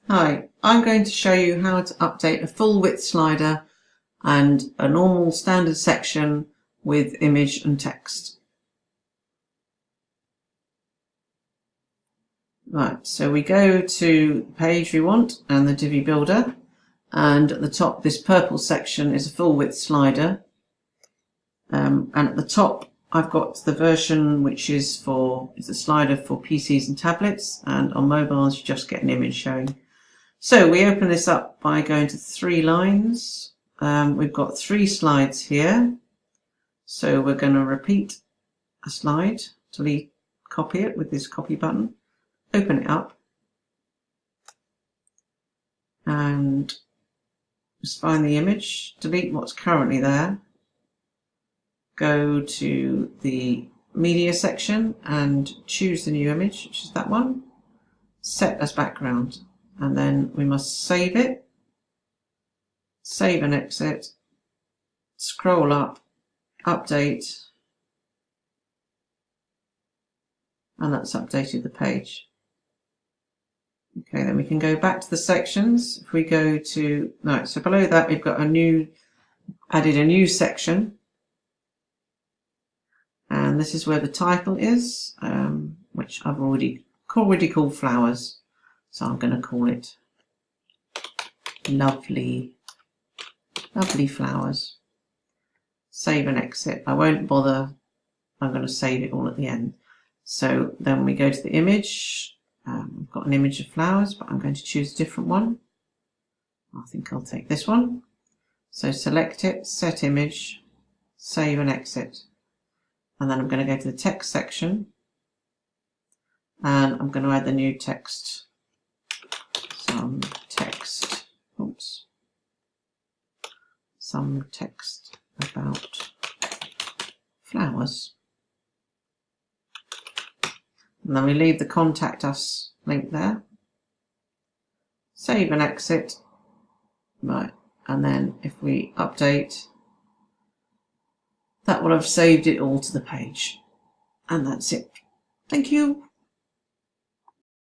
Hi, I'm going to show you how to update a full width slider and a normal standard section with image and text. Right, so we go to the page we want and the Divi builder, and at the top this purple section is a full width slider, and at the top I've got the version which is a slider for PCs and tablets, and on mobiles you just get an image showing. So we open this up by going to 3 lines. We've got 3 slides here. So we're going to repeat a slide, copy it with this copy button, open it up, and just find the image, delete what's currently there, go to the media section and choose the new image, which is that one, set as background. And then we must save it, save and exit, scroll up, update, and that's updated the page. Okay, then we can go back to the sections. If we go to, no, so below that we've got added a new section, and this is where the title is, which I've already called flowers. So I'm going to call it Lovely Flowers. Save and exit. I won't bother. I'm going to save it all at the end. So then we go to the image. I've got an image of flowers, but I'm going to choose a different one. I think I'll take this one. So select it, set image, save and exit. And then I'm going to go to the text section. And I'm going to add the new text. Some text about flowers. And then we leave the contact us link there. Save and exit. Right, and then if we update, that will have saved it all to the page. And that's it. Thank you.